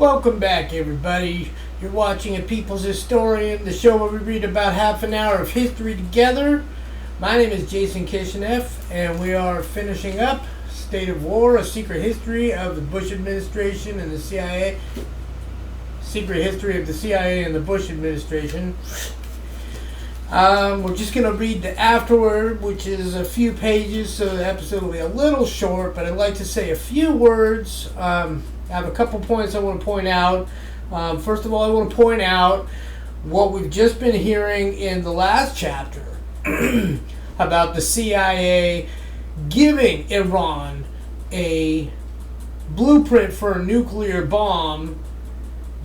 Welcome back, everybody. You're watching A People's Historian, the show where we read about half an hour of history together. My name is Jason Kishinev, and we are finishing up State of War, A Secret History of the Bush Administration and the CIA. Secret History of the CIA and the Bush Administration. We're just going to read the Afterword, which is a few pages, so the episode will be a little short, but I'd like to say a few words. I have a couple points I want to point out. First of all, I want to point out what we've just been hearing in the last chapter about the CIA giving Iran a blueprint for a nuclear bomb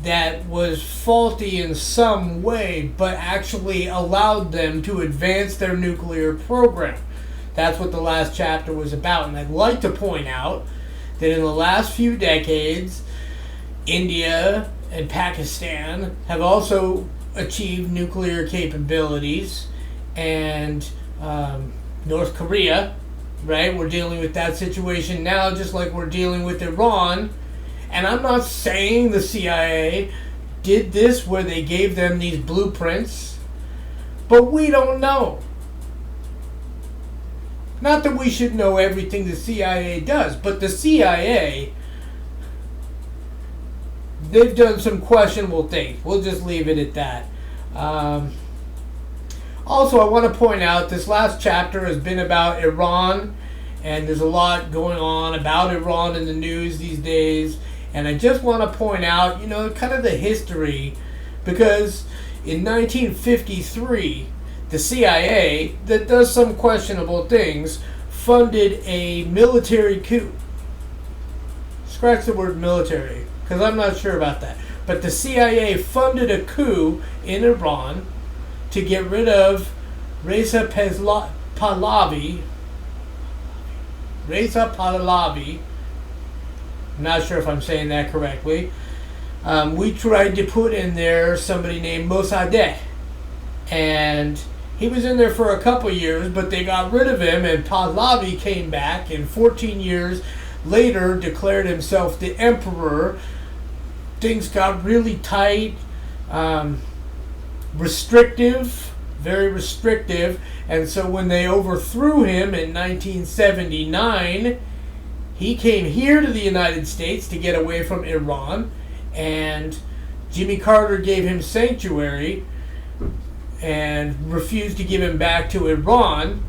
that was faulty in some way, but actually allowed them to advance their nuclear program. That's what the last chapter was about. And I'd like to point out that in the last few decades, India and Pakistan have also achieved nuclear capabilities, and North Korea, right? We're dealing with that situation now, just like we're dealing with Iran. And I'm not saying the CIA did this where they gave them these blueprints, but we don't know. Not that we should know everything the CIA does, but the CIA, they've done some questionable things. We'll just leave it at that. Also, I want to point out this last chapter has been about Iran, and there's a lot going on about Iran in the news these days. And I just want to point out, kind of the history, because in 1953, the CIA, that does some questionable things, funded a military coup. Scratch the word military, because I'm not sure about that. But the CIA funded a coup in Iran to get rid of Reza Pahlavi. I'm not sure if I'm saying that correctly. We tried to put in there somebody named Mossadegh, and he was in there for a couple years, but they got rid of him, and Pahlavi came back, and 14 years later declared himself the emperor. Things got really tight, restrictive, very restrictive, and so when they overthrew him in 1979, he came here to the United States to get away from Iran, and Jimmy Carter gave him sanctuary and refused to give him back to Iran.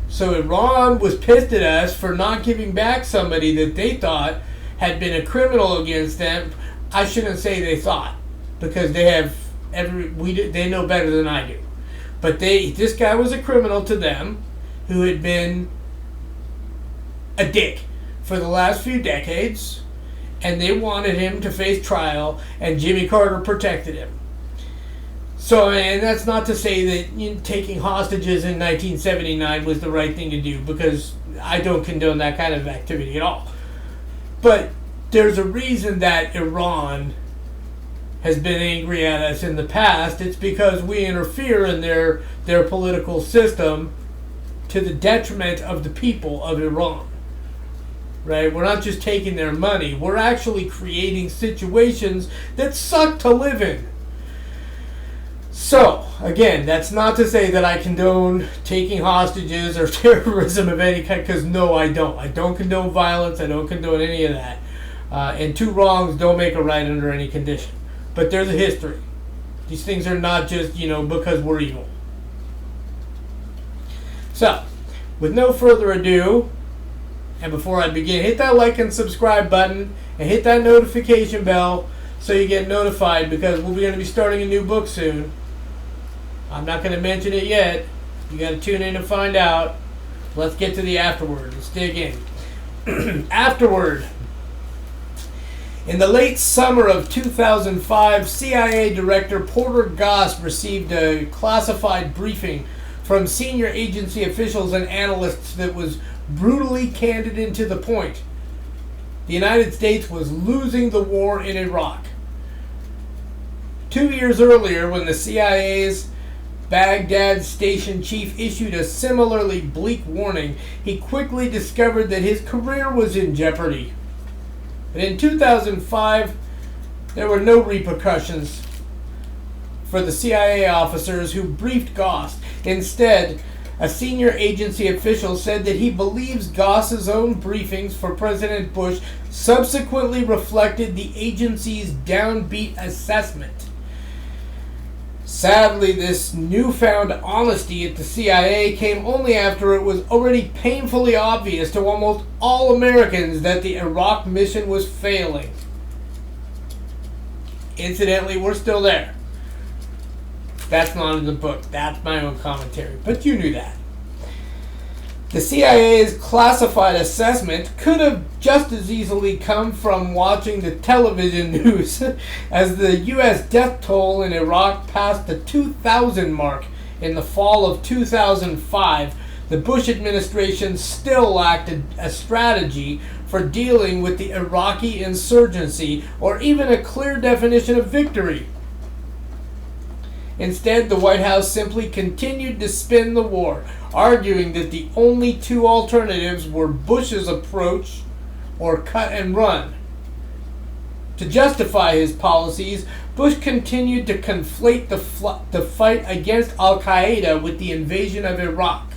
So Iran was pissed at us for not giving back somebody that they thought had been a criminal against them. I shouldn't say they thought, because they know better than I do. But this guy was a criminal to them who had been a dick for the last few decades, and they wanted him to face trial, and Jimmy Carter protected him. So, and that's not to say that taking hostages in 1979 was the right thing to do, because I don't condone that kind of activity at all. But there's a reason that Iran has been angry at us in the past. It's because we interfere in their political system to the detriment of the people of Iran. Right? We're not just taking their money. We're actually creating situations that suck to live in. So, again, that's not to say that I condone taking hostages or terrorism of any kind, because no, I don't. I don't condone violence. I don't condone any of that. And two wrongs don't make a right under any condition. But there's a history. These things are not just, because we're evil. So, with no further ado, and before I begin, hit that like and subscribe button and hit that notification bell so you get notified, because we're going to be starting a new book soon. I'm not going to mention it yet. You got to tune in to find out. Let's get to the Afterword. Let's dig in. Afterword. In the late summer of 2005, CIA Director Porter Goss received a classified briefing from senior agency officials and analysts that was brutally candid and to the point. The United States was losing the war in Iraq. 2 years earlier, when the CIA's Baghdad station chief issued a similarly bleak warning, he quickly discovered that his career was in jeopardy. But in 2005, there were no repercussions for the CIA officers who briefed Goss. Instead, a senior agency official said that he believes Goss's own briefings for President Bush subsequently reflected the agency's downbeat assessment. Sadly, this newfound honesty at the CIA came only after it was already painfully obvious to almost all Americans that the Iraq mission was failing. Incidentally, we're still there. That's not in the book. That's my own commentary. But you knew that. The CIA's classified assessment could have just as easily come from watching the television news. As the U.S. death toll in Iraq passed the 2,000 mark in the fall of 2005, the Bush administration still lacked a strategy for dealing with the Iraqi insurgency or even a clear definition of victory. Instead, the White House simply continued to spin the war, arguing that the only two alternatives were Bush's approach or cut and run. To justify his policies, Bush continued to conflate the fight against al-Qaeda with the invasion of Iraq.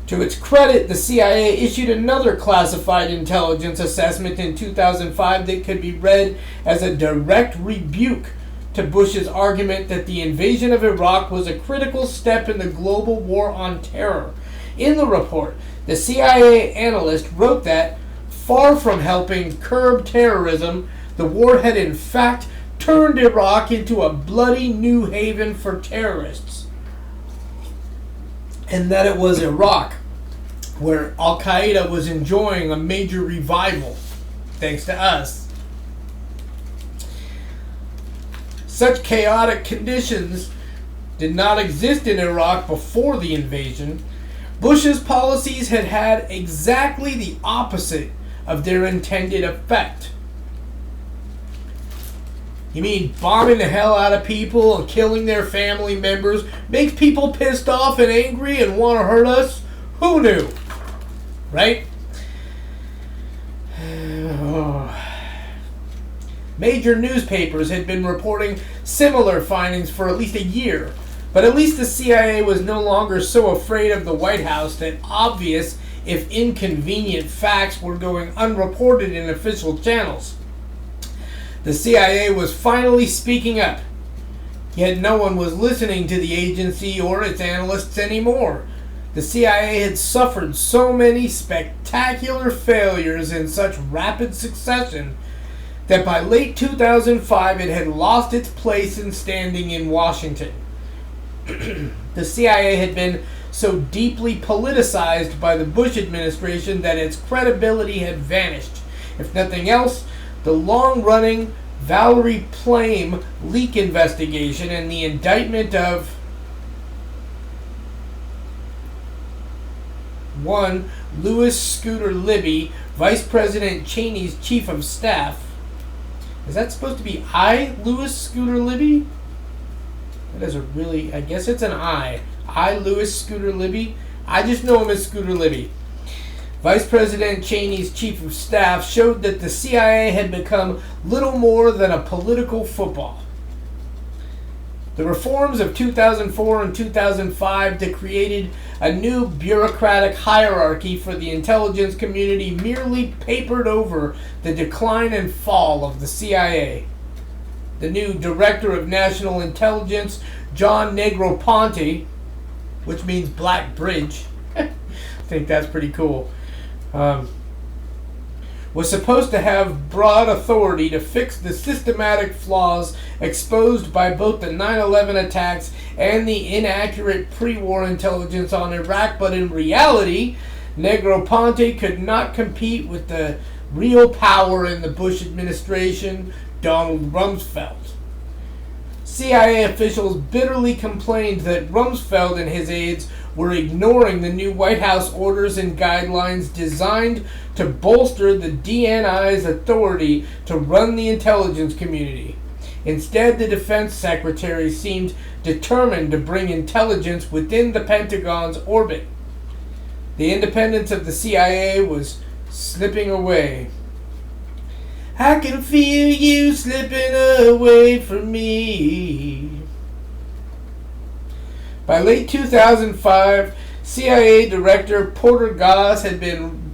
To its credit, the CIA issued another classified intelligence assessment in 2005 that could be read as a direct rebuke to Bush's argument that the invasion of Iraq was a critical step in the global war on terror. In the report, the CIA analyst wrote that, far from helping curb terrorism, the war had in fact turned Iraq into a bloody new haven for terrorists. And that it was Iraq where al-Qaeda was enjoying a major revival, thanks to us. Such chaotic conditions did not exist in Iraq before the invasion. Bush's policies had had exactly the opposite of their intended effect. You mean bombing the hell out of people and killing their family members makes people pissed off and angry and want to hurt us? Who knew? Right? Major newspapers had been reporting similar findings for at least a year, but at least the CIA was no longer so afraid of the White House that obvious, if inconvenient, facts were going unreported in official channels. The CIA was finally speaking up, yet no one was listening to the agency or its analysts anymore. The CIA had suffered so many spectacular failures in such rapid succession that by late 2005 it had lost its place and standing in Washington. The CIA had been so deeply politicized by the Bush administration that its credibility had vanished. If nothing else, the long-running Valerie Plame leak investigation and the indictment of 1. Louis Scooter Libby, Vice President Cheney's Chief of Staff. Is that supposed to be I, Louis Scooter Libby? That is a really, I guess it's an I. I, Louis Scooter Libby. I just know him as Scooter Libby. Vice President Cheney's Chief of Staff showed that the CIA had become little more than a political football. The reforms of 2004 and 2005 that created a new bureaucratic hierarchy for the intelligence community merely papered over the decline and fall of the CIA. The new Director of National Intelligence, John Negroponte, which means Black Bridge, I think that's pretty cool, was supposed to have broad authority to fix the systematic flaws exposed by both the 9/11 attacks and the inaccurate pre-war intelligence on Iraq, but in reality, Negroponte could not compete with the real power in the Bush administration, Donald Rumsfeld. CIA officials bitterly complained that Rumsfeld and his aides were ignoring the new White House orders and guidelines designed to bolster the DNI's authority to run the intelligence community. Instead, the Defense Secretary seemed determined to bring intelligence within the Pentagon's orbit. The independence of the CIA was slipping away. I can feel you slipping away from me. By late 2005, CIA Director Porter Goss had been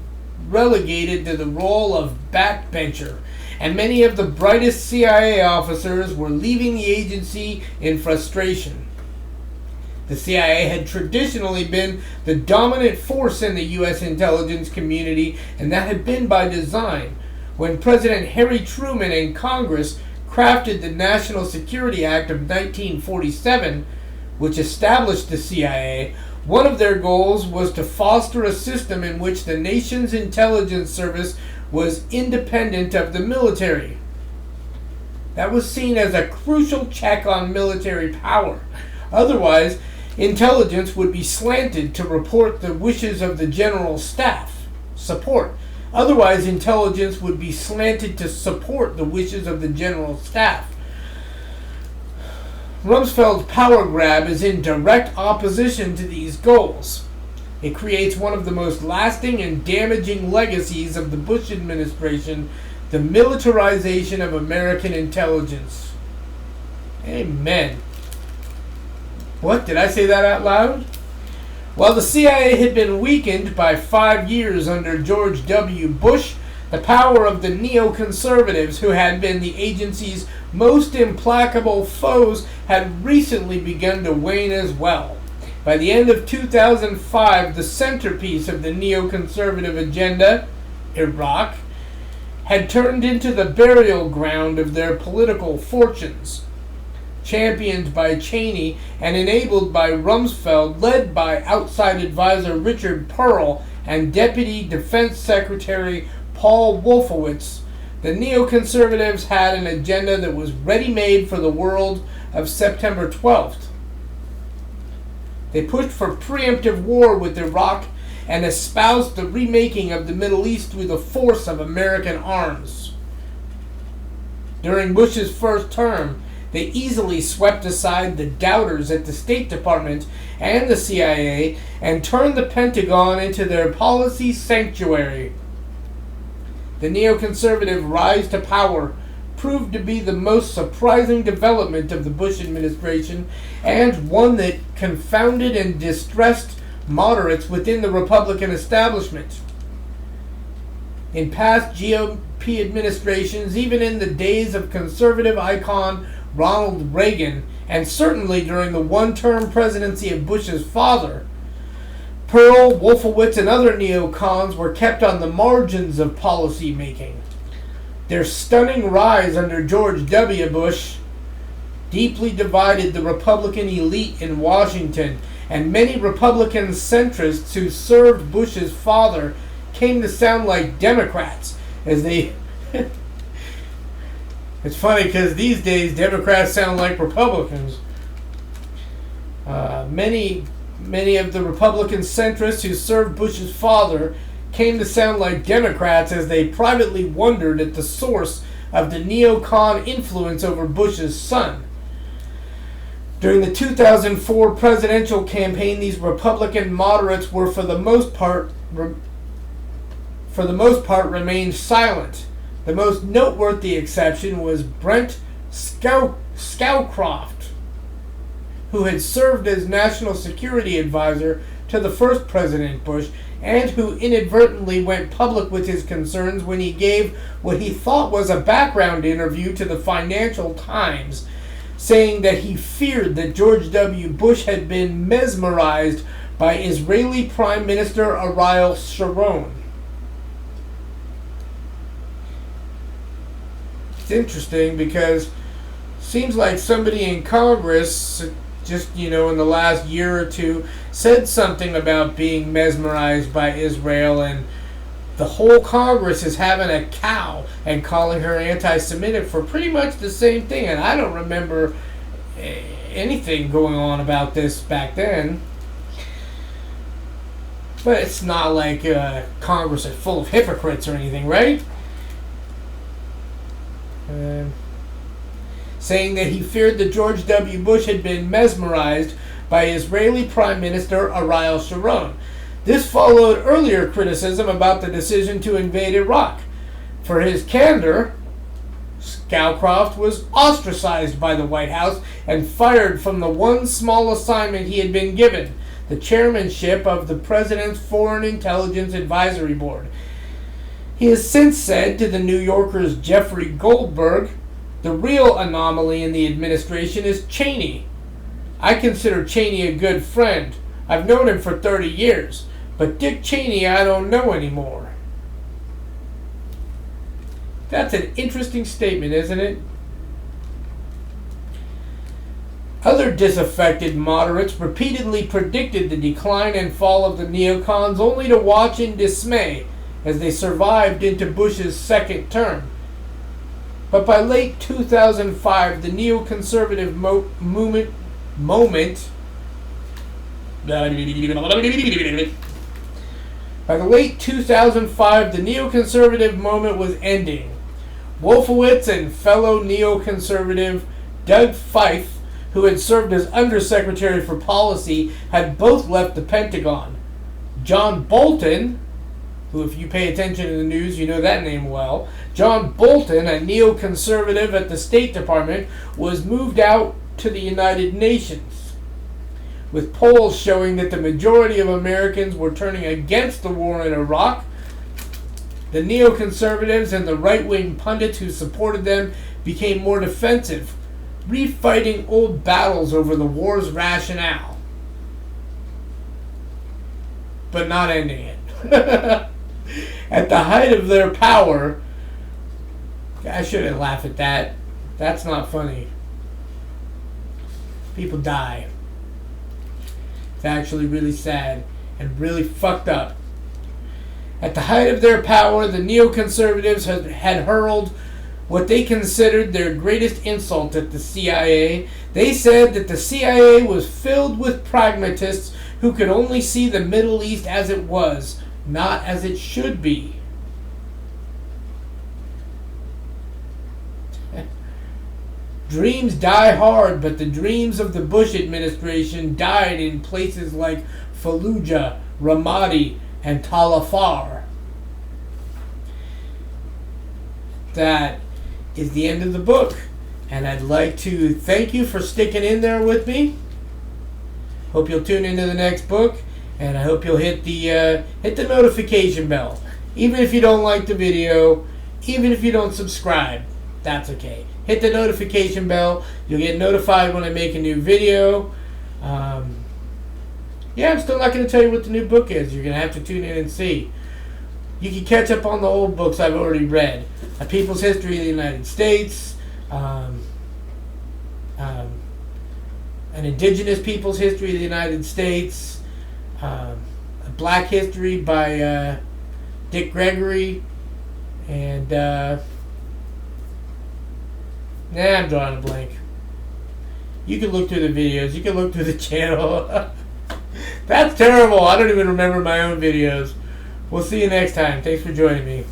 relegated to the role of backbencher, and many of the brightest CIA officers were leaving the agency in frustration. The CIA had traditionally been the dominant force in the U.S. intelligence community, and that had been by design. When President Harry Truman and Congress crafted the National Security Act of 1947, which established the CIA, one of their goals was to foster a system in which the nation's intelligence service was independent of the military. That was seen as a crucial check on military power. Otherwise, intelligence would be slanted to report the wishes of the general staff. Otherwise, intelligence would be slanted to support the wishes of the general staff. Rumsfeld's power grab is in direct opposition to these goals. It creates one of the most lasting and damaging legacies of the Bush administration, the militarization of American intelligence. Amen. What? Did I say that out loud? While the CIA had been weakened by 5 years under George W. Bush, the power of the neoconservatives, who had been the agency's most implacable foes, had recently begun to wane as well. By the end of 2005, the centerpiece of the neoconservative agenda, Iraq, had turned into the burial ground of their political fortunes. Championed by Cheney and enabled by Rumsfeld, led by outside advisor Richard Perle and Deputy Defense Secretary Paul Wolfowitz, the neoconservatives had an agenda that was ready-made for the world of September 12th. They pushed for preemptive war with Iraq and espoused the remaking of the Middle East through the force of American arms. During Bush's first term, they easily swept aside the doubters at the State Department and the CIA and turned the Pentagon into their policy sanctuary. The neoconservative rise to power proved to be the most surprising development of the Bush administration, and one that confounded and distressed moderates within the Republican establishment. In past GOP administrations, even in the days of conservative icon Ronald Reagan, and certainly during the one-term presidency of Bush's father, Perle, Wolfowitz, and other neocons were kept on the margins of policy making. Their stunning rise under George W. Bush deeply divided the Republican elite in Washington, and many Republican centrists who served Bush's father came to sound like Democrats as they... It's funny because these days Democrats sound like Republicans. Many of the Republican centrists who served Bush's father came to sound like Democrats as they privately wondered at the source of the neocon influence over Bush's son. During the 2004 presidential campaign, these Republican moderates were for the most part remained silent. The most noteworthy exception was Brent Scowcroft, who had served as National Security Advisor to the first President Bush, and who inadvertently went public with his concerns when he gave what he thought was a background interview to the Financial Times, saying that he feared that George W. Bush had been mesmerized by Israeli Prime Minister Ariel Sharon. It's interesting because it seems like somebody in Congress just, in the last year or two said something about being mesmerized by Israel, and the whole Congress is having a cow and calling her anti-Semitic for pretty much the same thing. And I don't remember anything going on about this back then. But it's not like Congress is full of hypocrites or anything, right? Saying that he feared that George W. Bush had been mesmerized by Israeli Prime Minister Ariel Sharon. This followed earlier criticism about the decision to invade Iraq. For his candor, Scowcroft was ostracized by the White House and fired from the one small assignment he had been given, the chairmanship of the President's Foreign Intelligence Advisory Board. He has since said to the New Yorker's Jeffrey Goldberg, "The real anomaly in the administration is Cheney. I consider Cheney a good friend. I've known him for 30 years. But Dick Cheney I don't know anymore." That's an interesting statement, isn't it? Other disaffected moderates repeatedly predicted the decline and fall of the neocons, only to watch in dismay as they survived into Bush's second term. But by late 2005, the neoconservative movement By the late 2005, the neoconservative moment was ending. Wolfowitz and fellow neoconservative Doug Feith, who had served as Undersecretary for Policy, had both left the Pentagon. John Bolton, who if you pay attention to the news, you know that name well. John Bolton, a neoconservative at the State Department, was moved out to the United Nations, with polls showing that the majority of Americans were turning against the war in Iraq. The neoconservatives and the right-wing pundits who supported them became more defensive, refighting old battles over the war's rationale, but not ending it. At the height of their power, I shouldn't laugh at that. That's not funny. People die. It's actually really sad and really fucked up. At the height of their power, the neoconservatives had hurled what they considered their greatest insult at the CIA. They said that the CIA was filled with pragmatists who could only see the Middle East as it was, not as it should be. Dreams die hard, but the dreams of the Bush administration died in places like Fallujah, Ramadi, and Tal Afar. That is the end of the book, and I'd like to thank you for sticking in there with me. Hope you'll tune into the next book, and I hope you'll hit the notification bell. Even if you don't like the video, even if you don't subscribe, that's okay. Hit the notification bell. You'll get notified when I make a new video. I'm still not going to tell you what the new book is. You're going to have to tune in and see. You can catch up on the old books I've already read. A People's History of the United States, an Indigenous People's History of the United States, a Black History by Dick Gregory, and I'm drawing a blank. You can look through the videos. You can look through the channel. That's terrible. I don't even remember my own videos. We'll see you next time. Thanks for joining me.